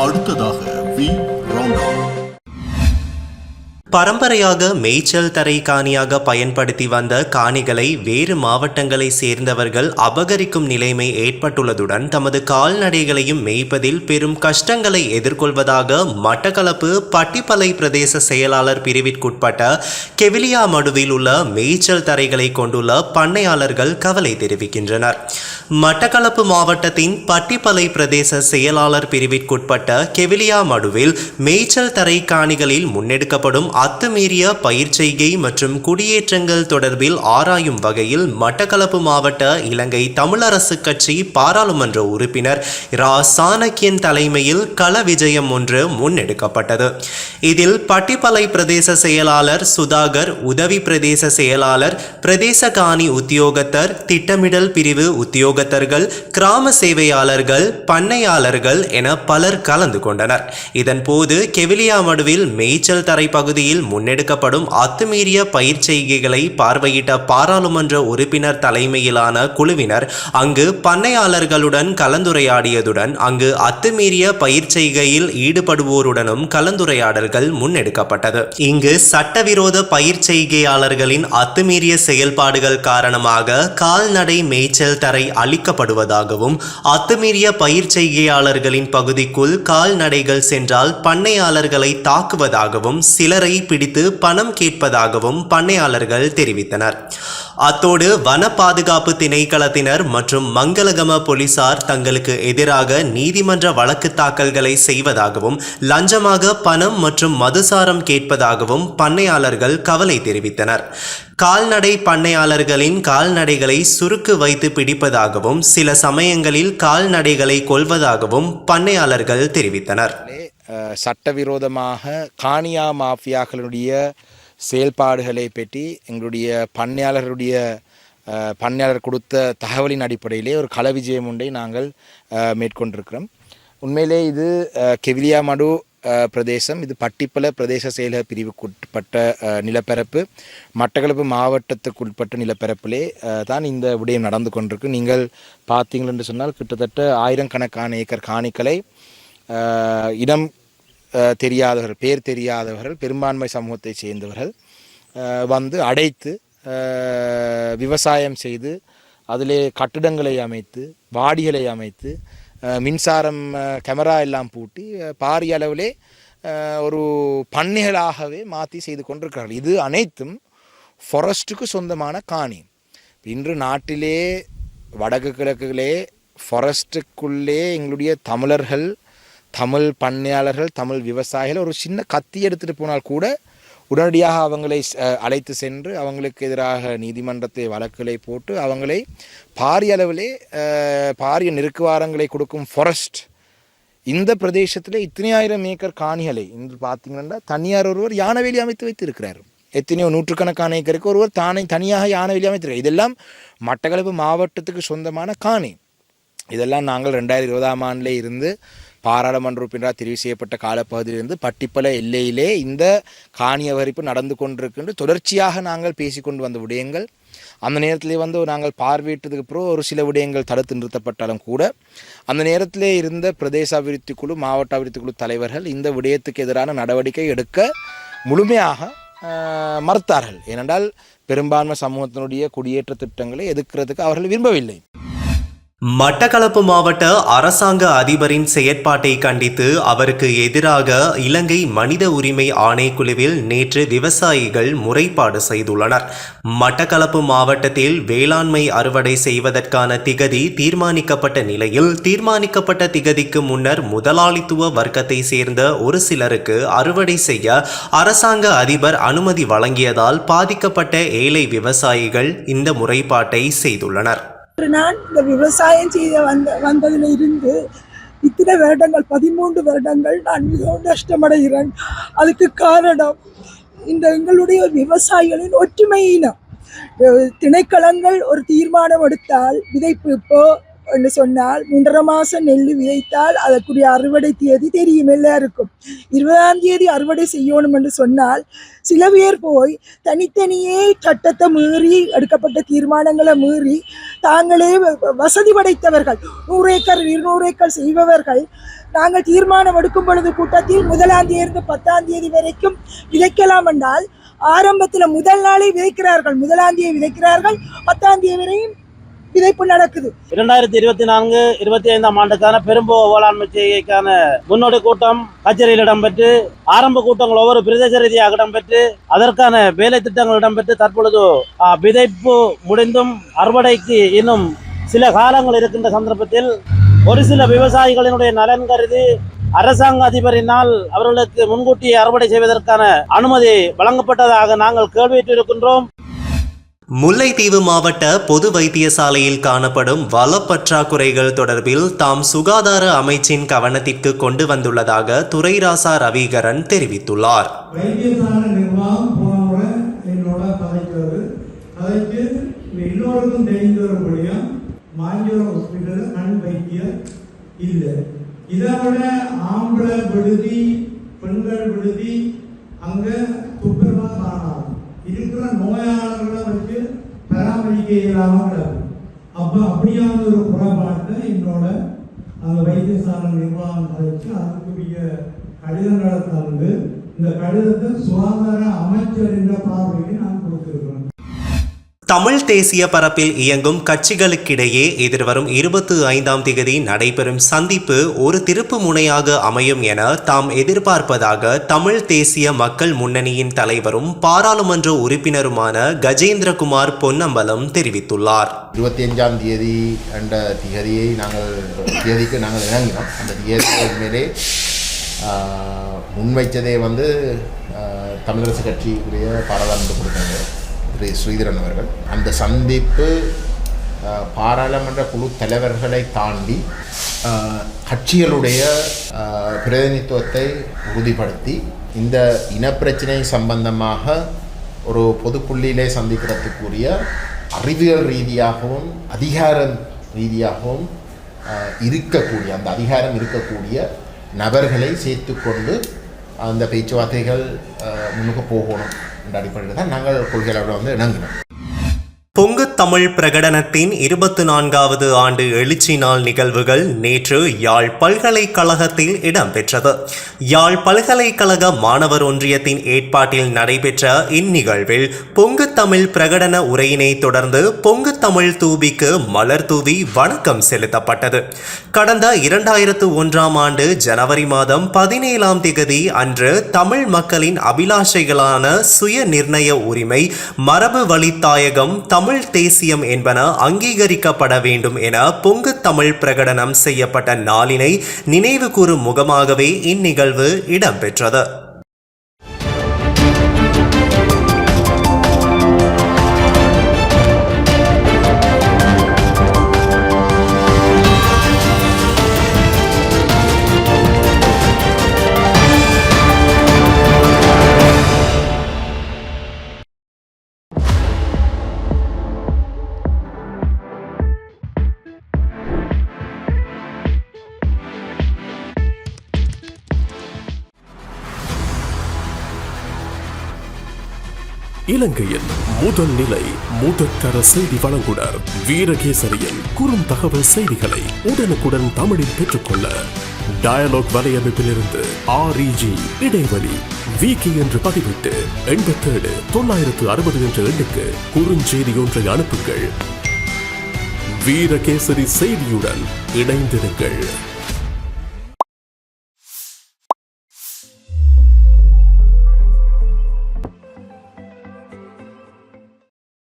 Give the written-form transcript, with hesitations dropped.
அடுத்ததாக we roundup. பரம்பரையாக மேய்ச்சல் தரை காணியாக பயன்படுத்தி வந்த காணிகளை வேறு மாவட்டங்களை சேர்ந்தவர்கள் அபகரிக்கும் நிலைமை ஏற்பட்டுள்ளதுடன் தமது கால்நடைகளையும் மேய்ப்பதில் பெரும் கஷ்டங்களை எதிர்கொள்வதாக மட்டக்களப்பு பட்டிப்பளை பிரதேச செயலாளர் பிரிவிற்குட்பட்ட கெவிலியாமடுவில் உள்ள மேய்ச்சல் தரைகளை கொண்டுள்ள பண்ணையாளர்கள் கவலை தெரிவிக்கின்றனர். மட்டக்களப்பு மாவட்டத்தின் பட்டிப்பளை பிரதேச செயலாளர் பிரிவிற்குட்பட்ட கெவிலியாமடுவில் மேய்ச்சல் தரை காணிகளில் முன்னெடுக்கப்படும் அத்துமீறிய பயிர் செய்கை மற்றும் குடியேற்றங்கள் தொடர்பில் ஆராயும் வகையில் மட்டக்களப்பு மாவட்ட இலங்கை தமிழரசு கட்சி பாராளுமன்ற உறுப்பினர் ரா சாணக்கியன் தலைமையில் கள விஜயம் ஒன்று முன்னெடுக்கப்பட்டது. இதில் பட்டிப்பளை பிரதேச செயலாளர் சுதாகர், உதவி பிரதேச செயலாளர், பிரதேச காணி உத்தியோகத்தர், திட்டமிடல் பிரிவு உத்தியோகத்தர்கள், கிராம சேவையாளர்கள், பண்ணையாளர்கள் என பலர் கலந்து கொண்டனர். இதன்போது கெவிலியாமடுவில் மேய்ச்சல் தரை பகுதியில் முன்னெடுக்கப்படும் அத்துமீறிய பயிர் செய்கைகளை பார்வையிட்ட பாராளுமன்ற உறுப்பினர் தலைமையிலான குழுவினர் அங்கு பண்ணையாளர்களுடன் கலந்துரையாடியதுடன் அங்கு அத்துமீறிய பயிர் செய்கையில் ஈடுபடுவோருடனும் கலந்துரையாடல்கள் முன்னெடுக்கப்பட்டது. இங்கு சட்டவிரோத பயிர் செய்கையாளர்களின் அத்துமீறிய செயல்பாடுகள் காரணமாக கால்நடை மேய்ச்சல் தரை அளிக்கப்படுவதாகவும் அத்துமீறிய பயிர் செய்கையாளர்களின் பகுதிக்குள் கால்நடைகள் சென்றால் பண்ணையாளர்களை தாக்குவதாகவும் சிலரை பிடித்து பணம் கேட்பதாகவும் பண்ணையாளர்கள் தெரிவித்தனர். அத்தோடு வன பாதுகாப்பு திணைக்களத்தினர் மற்றும் மங்களகம போலீசார் தங்களுக்கு எதிராக நீதிமன்ற வழக்கு தாக்கல்களை செய்வதாகவும் லஞ்சமாக பணம் மற்றும் மதுசாரம் கேட்பதாகவும் பண்ணையாளர்கள் கவலை தெரிவித்தனர். கால்நடை பண்ணையாளர்களின் கால்நடைகளை சுருக்கு வைத்து பிடிப்பதாகவும் சில சமயங்களில் கால்நடைகளை கொல்வதாகவும் பண்ணையாளர்கள் தெரிவித்தனர். சட்டவிரோதமாக காணியா மாஃபியாக்களுடைய செயல்பாடுகளை பற்றி எங்களுடைய பண்ணையாளர் கொடுத்த தகவலின் அடிப்படையிலே ஒரு கள விஜயம் ஒன்றை நாங்கள் மேற்கொண்டிருக்கிறோம். உண்மையிலே இது கெவிலியாமடு பிரதேசம், இது பட்டிப்பளை பிரதேச செயலக பிரிவுக்குட்பட்ட நிலப்பரப்பு, மட்டக்களப்பு மாவட்டத்துக்குட்பட்ட நிலப்பரப்பிலே தான் இந்த விடயம் நடந்து கொண்டிருக்கு. நீங்கள் பார்த்தீங்கள் என்று சொன்னால் கிட்டத்தட்ட 1000கணக்கான ஏக்கர் காணிகளை இடம் தெரியாதவர்கள், பேர் தெரியாதவர்கள், பெரும்பான்மை சமூகத்தை சேர்ந்தவர்கள் வந்து அடைத்து விவசாயம் செய்து அதிலே கட்டிடங்களை அமைத்து வாடிகளை அமைத்து மின்சாரம் கேமரா எல்லாம் பூட்டி பாரிய அளவிலே ஒரு பண்ணைகளாகவே மாற்றி செய்து கொண்டிருக்கிறார்கள். இது அனைத்தும் ஃபாரஸ்ட்டுக்கு சொந்தமான காணி. இன்று நாட்டிலே வடக்கு கிழக்குகளே ஃபாரஸ்ட்டுக்குள்ளே எங்களுடைய தமிழர்கள், தமிழ் பண்ணையாளர்கள், தமிழ் விவசாயிகள் ஒரு சின்ன கத்தி எடுத்துகிட்டு போனால் கூட உடனடியாக அவங்களை அழைத்து சென்று அவங்களுக்கு எதிராக நீதிமன்றத்தை வழக்குகளை போட்டு அவங்களை பாரிய அளவிலே பாரிய நெருக்குவாரங்களை கொடுக்கும் ஃபாரஸ்ட் இந்த பிரதேசத்தில் இத்தனை 1000 ஏக்கர் காணிகளை இன்று பார்த்தீங்கன்னா தனியார் ஒருவர் யானவேலி அமைத்து வைத்து இருக்கிறார். எத்தனையோ நூற்றுக்கணக்கான ஏக்கருக்கு ஒருவர் தனியாக யானவேலி அமைத்திருக்கிறார். இதெல்லாம் மட்டக்களப்பு மாவட்டத்துக்கு சொந்தமான காணி. இதெல்லாம் நாங்கள் 2020ஆம் ஆண்டிலே இருந்து பாராளுமன்ற உறுப்பினராக தெரிவு செய்யப்பட்ட காலப்பகுதியிலிருந்து பட்டிப்பளை எல்லையிலே இந்த காணி அபகரிப்பு நடந்து கொண்டிருக்கின்ற தொடர்ச்சியாக நாங்கள் பேசிக்கொண்டு வந்த விடயங்கள். அந்த நேரத்திலே நாங்கள் பார்வையிட்டதுக்கு பிறகு ஒரு சில விடயங்கள் தடுத்து நிறுத்தப்பட்டாலும் கூட அந்த நேரத்திலே இருந்த பிரதேச அபிவிருத்தி குழு, மாவட்ட அபிவிருத்தி குழு தலைவர்கள் இந்த விடயத்துக்கு எதிரான நடவடிக்கை எடுக்க முழுமையாக மறுத்தார்கள். ஏனென்றால் பெரும்பான்மை சமூகத்தினுடைய குடியேற்ற திட்டங்களை எதிர்க்கிறதுக்கு அவர்கள் விரும்பவில்லை. மட்டக்களப்பு மாவட்ட அரசாங்க அதிபரின் செயற்பாட்டை கண்டித்து அவருக்கு எதிராக இலங்கை மனித உரிமை ஆணைக்குழுவில் நேற்று விவசாயிகள் முறைப்பாடு செய்துள்ளனர். மட்டக்களப்பு மாவட்டத்தில் வேளாண்மை அறுவடை செய்வதற்கான திகதி தீர்மானிக்கப்பட்ட நிலையில் தீர்மானிக்கப்பட்ட திகதிக்கு முன்னர் முதலாளித்துவ வர்க்கத்தை சேர்ந்த ஒரு சிலருக்கு அறுவடை செய்ய அரசாங்க அதிபர் அனுமதி வழங்கியதால் பாதிக்கப்பட்ட ஏழை விவசாயிகள் இந்த முறைப்பாட்டை செய்துள்ளனர். நான் இந்த விவசாயம் செய்ய வந்ததில் இருந்து இத்தனை வருடங்கள் 13 வருடங்கள் நான் மிகவும் நஷ்டமடைகிறேன். அதுக்கு காரணம் இந்த எங்களுடைய விவசாயிகளின் ஒற்றுமையினம். திணைக்களங்கள் ஒரு தீர்மானம் எடுத்தால் விதைப்பு இப்போ என்று சொன்னால் 3.5 மாதம் நெல் விதைத்தால் அதற்குரிய அறுவடை தேதி தெரியும் எல்லாருக்கும். 20ஆம் தேதி அறுவடை செய்யணும் என்று சொன்னால் சில பேர் போய் தனித்தனியே சட்டத்தை மீறி எடுக்கப்பட்ட தீர்மானங்களை மீறி தாங்களே வசதி படைத்தவர்கள் 100 ஏக்கர் 200 ஏக்கர் செய்பவர்கள் நாங்கள் தீர்மானம் எடுக்கும் பொழுது கூட்டத்தில் 1ஆம் தேதி 10ஆம் தேதி வரைக்கும் விதைக்கலாம் என்றால் ஆரம்பத்தில் முதல் நாளே விதைக்கிறார்கள், 1ஆம் தேதி விதைக்கிறார்கள், 10ஆம் தேதி வரையும் விதைப்பு நடக்குது. 2024-25 ஆண்டுக்கான பெரும்போ வேளாண்மை செய்கைக்கான முன்னோடி கூட்டம் கச்சேரியில் இடம்பெற்று ஆரம்ப கூட்டங்கள் ஒவ்வொரு பிரதேச ரீதியாக இடம்பெற்று அதற்கான வேலை திட்டங்கள் இடம்பெற்று தற்பொழுது விதைப்பு முடிந்தும் அறுவடைக்கு இன்னும் சில காலங்கள் இருக்கின்ற சந்தர்ப்பத்தில் ஒரு சில விவசாயிகளினுடைய நலன் கருதி அரசாங்க அதிபரினால் அவர்களுக்கு முன்கூட்டியே அறுவடை செய்வதற்கான அனுமதி வழங்கப்பட்டதாக நாங்கள் கேள்வியிட்டிருக்கின்றோம். முல்லைத்தீவு மாவட்ட பொது வைத்தியசாலையில் காணப்படும் வள பற்றாக்குறைகள் தொடர்பில் தாம் சுகாதார அமைச்சின் கவனத்திற்கு கொண்டு வந்துள்ளதாக துரைராசா ரவிகரன் தெரிவித்துள்ளார். வைத்தியசாலை நிர்வாகம் போன முறை என்னோட கதைக்கிறது அதற்கு எல்லோருக்கும் தெரிந்து வரும்படியும் மாஞ்சோர ஹாஸ்பிட்டலில் கண் வைத்தியர் இல்லை. இதை விட ஆம்பளை விடுதி பெண்கள் விடுதி அங்கே துப்புரவாக காணாது இருக்கிற நோயாளர்களை வச்சு பராமரிக்க இயலாமல் கிடக்கும். அப்போ அப்படியான ஒரு குறைபாட்டை என்னோட அந்த வைத்தியசாலை நிர்வாகம் கழிச்சு அதுக்குரிய கடிதங்களை தந்து இந்த கடிதத்தை சுகாதார அமைச்சர் என்ற பார்வையை நான் கொடுத்திருக்கிறேன். தமிழ் தேசிய பரப்பில் இயங்கும் கட்சிகளுக்கிடையே எதிர்வரும் 25ஆம் தேதி நடைபெறும் சந்திப்பு ஒரு திருப்பு முனையாக அமையும் என தாம் எதிர்பார்ப்பதாக தமிழ் தேசிய மக்கள் முன்னணியின் தலைவரும் பாராளுமன்ற உறுப்பினருமான கஜேந்திரகுமார் பொன்னம்பலம் தெரிவித்துள்ளார். 25ஆம் தேதி என்ற திகதியை தேதிக்கு நாங்கள் இணங்கினோம். அந்த திகதிக்கு மேலே முன்வைத்ததே தமிழரசு கட்சியுடைய பாராளுமன்ற உறுப்பினர் திரு ஸ்ரீதரன் அவர்கள். அந்த சந்திப்பு பாராளுமன்ற குழு தலைவர்களை தாண்டி கட்சிகளுடைய பிரதிநிதித்துவத்தை உறுதிப்படுத்தி இந்த இனப்பிரச்சனை சம்பந்தமாக ஒரு பொதுப்புள்ளியிலே சந்திக்கிறதுக்குரிய அறிவியல் ரீதியாகவும் அதிகார ரீதியாகவும் அந்த அதிகாரம் இருக்கக்கூடிய நபர்களை சேர்த்து கொண்டு அந்த பேச்சுவார்த்தைகள் முன்னுக்கு போகணும் என்ற அடிப்படையில் தான் நாங்கள் கொள்கையோடு இணங்கினோம். பொங்கு தமிழ் பிரகடனத்தின் 24வது ஆண்டு எழுச்சி நாள் நிகழ்வுகள் நேற்று யாழ் பல்கலைக்கழகத்தில் இடம்பெற்றது. யாழ் பல்கலைக்கழக மாணவர் ஒன்றியத்தின் ஏற்பாட்டில் நடைபெற்ற இந்நிகழ்வில் பொங்கு தமிழ் பிரகடன உரையினை தொடர்ந்து பொங்கு தமிழ் தூபிக்கு மலர் தூவி வணக்கம் செலுத்தப்பட்டது. கடந்த 2001ஆம் ஆண்டு ஜனவரி மாதம் 17ஆம் தேதி அன்று தமிழ் மக்களின் அபிலாஷைகளான சுய நிர்ணய உரிமை, மரபு வழித்தாயகம், தமிழ் தேசியம் என்பன அங்கீகரிக்கப்பட வேண்டும் என பொங்கு தமிழ் பிரகடனம் செய்யப்பட்ட நாளினை நினைவு கூறும் முகமாகவே இந்நிகழ்வு இடம்பெற்றது. இலங்கையின் முதல் நிலை முதற்கர செய்தி வழங்குனர் வீரகேசரியின் குறும் தகவல் செய்திகளை உடனுக்குடன் தமிழில் பெற்றுக்கொள்ள டயலாக் வலையமைப்பிலிருந்து REG இடைவெளி வீக்கி என்று பதிவிட்டு 87-960 என்ற எண்ணுக்கு குறுஞ்செய்தி ஒன்றை அனுப்புங்கள். வீரகேசரி செய்தியுடன் இணைந்திருங்கள்.